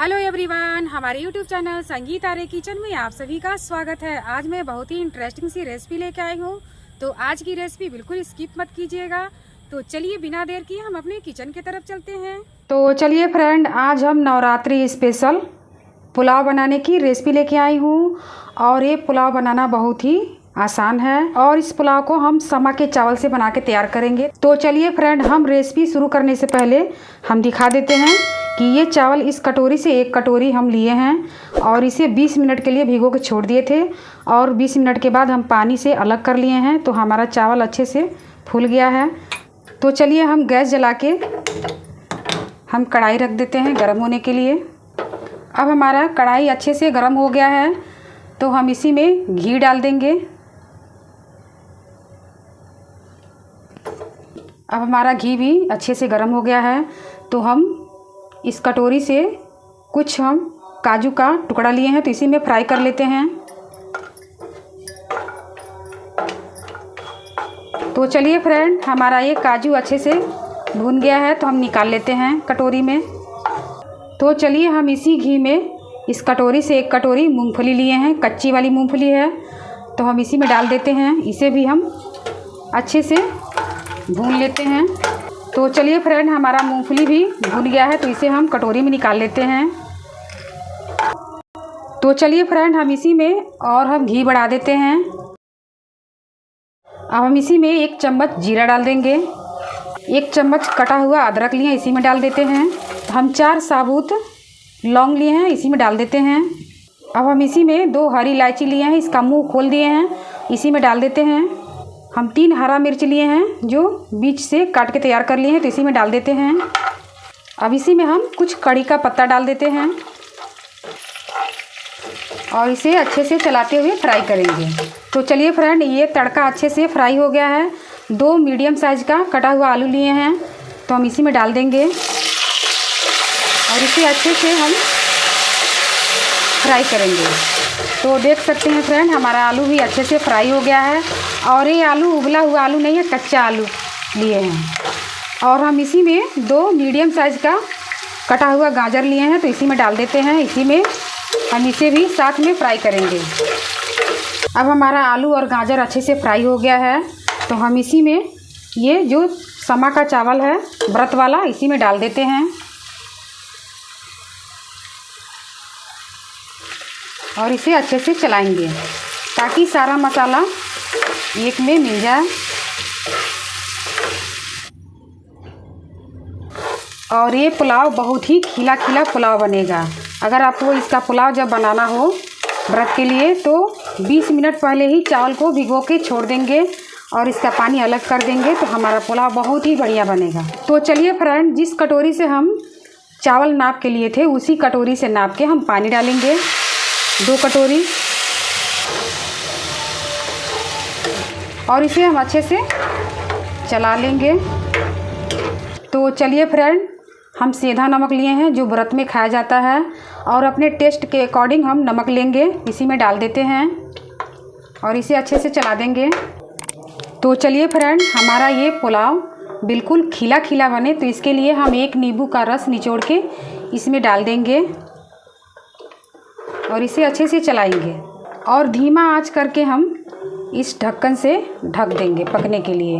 Hello everyone, हमारे YouTube channel संगीत आर्य kitchen में आप सभी का स्वागत है। आज मैं बहुत ही इंटरेस्टिंग सी रेसिपी लेके आई हूँ, तो आज की रेसिपी बिल्कुल स्किप मत कीजिएगा। तो चलिए बिना देर किए हम अपने किचन की तरफ चलते हैं। तो चलिए फ्रेंड, आज हम नवरात्रि स्पेशल पुलाव बनाने की रेसिपी लेके आई हूँ। और ये पुलाव बनाना बहुत ही आसान है और इस पुलाव को हम समा के चावल से बना के तैयार करेंगे। तो चलिए फ्रेंड, हम रेसिपी शुरू करने से पहले हम दिखा देते हैं कि ये चावल इस कटोरी से एक कटोरी हम लिए हैं और इसे 20 मिनट के लिए भिगो के छोड़ दिए थे और 20 मिनट के बाद हम पानी से अलग कर लिए हैं। तो हमारा चावल अच्छे से फूल गया है। तो चलिए हम गैस जला के हम कढ़ाई रख देते हैं गर्म होने के लिए। अब हमारा कढ़ाई अच्छे से गर्म हो गया है, तो हम इसी में घी डाल देंगे। अब हमारा घी भी अच्छे से गर्म हो गया है, तो हम इस कटोरी से कुछ हम काजू का टुकड़ा लिए हैं, तो इसी में फ्राई कर लेते हैं। तो चलिए फ्रेंड, हमारा ये काजू अच्छे से भून गया है, तो हम निकाल लेते हैं कटोरी में। तो चलिए हम इसी घी में इस कटोरी से एक कटोरी मूंगफली लिए हैं, कच्ची वाली मूंगफली है, तो हम इसी में डाल देते हैं। इसे भी हम अच्छे से भून लेते हैं। तो चलिए फ्रेंड, हमारा मूंगफली भी भून गया है, तो इसे हम कटोरी में निकाल लेते हैं। तो चलिए फ्रेंड, हम इसी में और हम घी बढ़ा देते हैं। अब हम इसी में 1 चम्मच जीरा डाल देंगे। 1 चम्मच कटा हुआ अदरक लिए हैं, इसी में डाल देते हैं। हम 4 साबुत लौंग लिए हैं, इसी में डाल देते हैं। अब हम इसी में 2 हरी इलायची लिए हैं, इसका मुंह खोल दिए हैं, इसी में डाल देते हैं। हम 3 हरा मिर्च लिए हैं जो बीच से काट के तैयार कर लिए हैं, तो इसी में डाल देते हैं। अब इसी में हम कुछ कड़ी का पत्ता डाल देते हैं और इसे अच्छे से चलाते हुए फ्राई करेंगे। तो चलिए फ्रेंड, ये तड़का अच्छे से फ्राई हो गया है। 2 मीडियम साइज़ का कटा हुआ आलू लिए हैं, तो हम इसी में डाल देंगे और इसे अच्छे से हम फ्राई करेंगे। तो देख सकते हैं फ्रेंड, हमारा आलू भी अच्छे से फ्राई हो गया है। और ये आलू उबला हुआ आलू नहीं है, कच्चा आलू लिए हैं। और हम इसी में 2 मीडियम साइज़ का कटा हुआ गाजर लिए हैं, तो इसी में डाल देते हैं। इसी में हम इसे भी साथ में फ्राई करेंगे। अब हमारा आलू और गाजर अच्छे से फ्राई हो गया है, तो हम इसी में ये जो समा का चावल है व्रत वाला, इसी में डाल देते हैं और इसे अच्छे से चलाएंगे ताकि सारा मसाला एक में मिल जाए। और ये पुलाव बहुत ही खिला खिला पुलाव बनेगा। अगर आपको इसका पुलाव जब बनाना हो व्रत के लिए, तो 20 मिनट पहले ही चावल को भिगो के छोड़ देंगे और इसका पानी अलग कर देंगे, तो हमारा पुलाव बहुत ही बढ़िया बनेगा। तो चलिए फ्रेंड, जिस कटोरी से हम चावल नाप के लिए थे, उसी कटोरी से नाप के हम पानी डालेंगे 2 कटोरी, और इसे हम अच्छे से चला लेंगे। तो चलिए फ्रेंड, हम सेंधा नमक लिए हैं जो व्रत में खाया जाता है, और अपने टेस्ट के अकॉर्डिंग हम नमक लेंगे, इसी में डाल देते हैं और इसे अच्छे से चला देंगे। तो चलिए फ्रेंड, हमारा ये पुलाव बिल्कुल खिला खिला बने, तो इसके लिए हम 1 नींबू का रस निचोड़ के इसमें डाल देंगे और इसे अच्छे से चलाएंगे। और धीमा आंच करके हम इस ढक्कन से ढक देंगे पकने के लिए,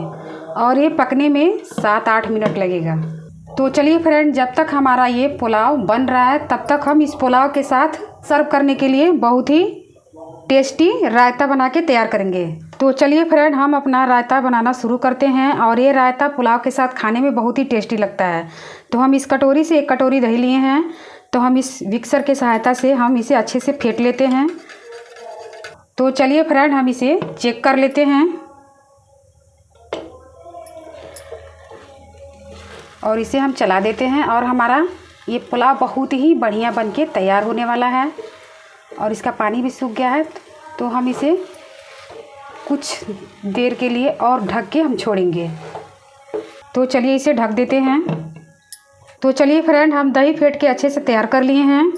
और ये पकने में 7-8 मिनट लगेगा। तो चलिए फ्रेंड, जब तक हमारा ये पुलाव बन रहा है, तब तक हम इस पुलाव के साथ सर्व करने के लिए बहुत ही टेस्टी रायता बना के तैयार करेंगे। तो चलिए फ्रेंड, हम अपना रायता बनाना शुरू करते हैं। और ये रायता पुलाव के साथ खाने में बहुत ही टेस्टी लगता है। तो हम इस कटोरी से 1 कटोरी दही लिए हैं, तो हम इस मिक्सर के सहायता से हम इसे अच्छे से फेंट लेते हैं। तो चलिए फ्रेंड, हम इसे चेक कर लेते हैं और इसे हम चला देते हैं। और हमारा ये पुलाव बहुत ही बढ़िया बनके तैयार होने वाला है और इसका पानी भी सूख गया है, तो हम इसे कुछ देर के लिए और ढक के हम छोड़ेंगे। तो चलिए इसे ढक देते हैं। तो चलिए फ्रेंड, हम दही फेंट के अच्छे से तैयार कर लिए हैं,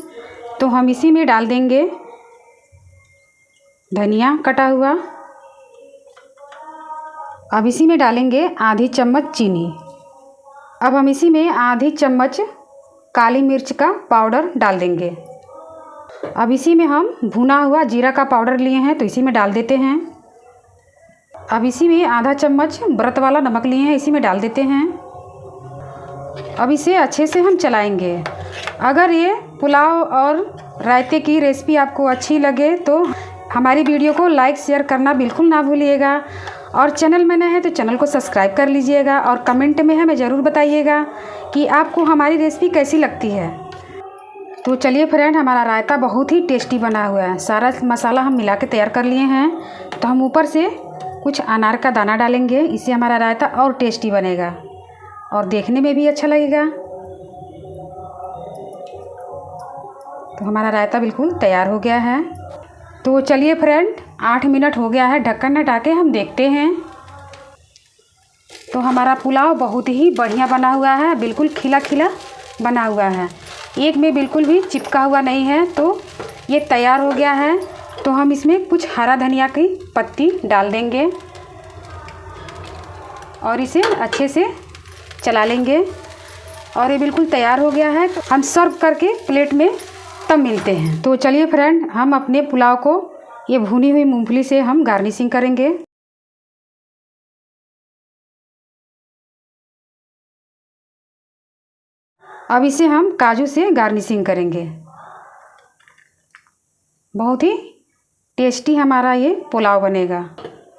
तो हम इसी में डाल देंगे धनिया कटा हुआ। अब इसी में डालेंगे आधी चम्मच चीनी। अब हम इसी में आधी चम्मच काली मिर्च का पाउडर डाल देंगे। अब इसी में हम भुना हुआ जीरा का पाउडर लिए हैं तो इसी में डाल देते हैं। अब इसी में आधा चम्मच व्रत वाला नमक लिए हैं, इसी में डाल देते हैं। अब इसे अच्छे से हम चलाएंगे। अगर ये पुलाव और रायते की रेसिपी आपको अच्छी लगे तो हमारी वीडियो को लाइक शेयर करना बिल्कुल ना भूलिएगा, और चैनल में नए हैं तो चैनल को सब्सक्राइब कर लीजिएगा, और कमेंट में हमें ज़रूर बताइएगा कि आपको हमारी रेसिपी कैसी लगती है। तो चलिए फ्रेंड, हमारा रायता बहुत ही टेस्टी बना हुआ है। सारा मसाला हम मिला के तैयार कर लिए हैं। तो हम ऊपर से कुछ अनार का दाना डालेंगे, इससे हमारा रायता और टेस्टी बनेगा और देखने में भी अच्छा लगेगा। तो हमारा रायता बिल्कुल तैयार हो गया है। तो चलिए फ्रेंड, 8 मिनट हो गया है, ढक्कन हटा के हम देखते हैं। तो हमारा पुलाव बहुत ही बढ़िया बना हुआ है, बिल्कुल खिला खिला बना हुआ है, एक में बिल्कुल भी चिपका हुआ नहीं है। तो ये तैयार हो गया है। तो हम इसमें कुछ हरा धनिया की पत्ती डाल देंगे और इसे अच्छे से चला लेंगे, और ये बिल्कुल तैयार हो गया है। तो हम सर्व करके प्लेट में तब मिलते हैं। तो चलिए फ्रेंड, हम अपने पुलाव को ये भुनी हुई मूंगफली से हम गार्निशिंग करेंगे। अब इसे हम काजू से गार्निशिंग करेंगे। बहुत ही टेस्टी हमारा ये पुलाव बनेगा।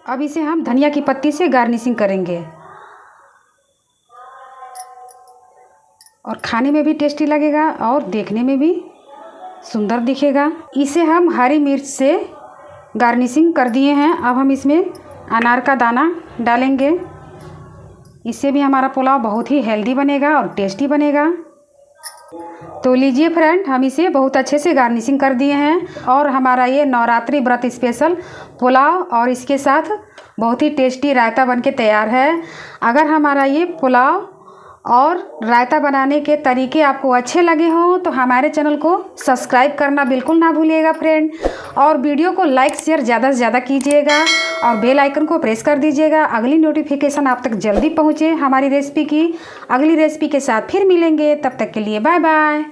अब इसे हम धनिया की पत्ती से गार्निशिंग करेंगे और खाने में भी टेस्टी लगेगा और देखने में भी सुंदर दिखेगा। इसे हम हरी मिर्च से गार्निशिंग कर दिए हैं। अब हम इसमें अनार का दाना डालेंगे, इससे भी हमारा पुलाव बहुत ही हेल्दी बनेगा और टेस्टी बनेगा। तो लीजिए फ्रेंड, हम इसे बहुत अच्छे से गार्निशिंग कर दिए हैं, और हमारा ये नवरात्रि व्रत स्पेशल पुलाव और इसके साथ बहुत ही टेस्टी रायता बनके तैयार है। अगर हमारा ये पुलाव और रायता बनाने के तरीके आपको अच्छे लगे हों तो हमारे चैनल को सब्सक्राइब करना बिल्कुल ना भूलिएगा फ्रेंड, और वीडियो को लाइक शेयर ज़्यादा से ज़्यादा कीजिएगा और बेल आइकन को प्रेस कर दीजिएगा। अगली नोटिफिकेशन आप तक जल्दी पहुँचे। हमारी रेसिपी की अगली रेसिपी के साथ फिर मिलेंगे, तब तक के लिए बाय बाय।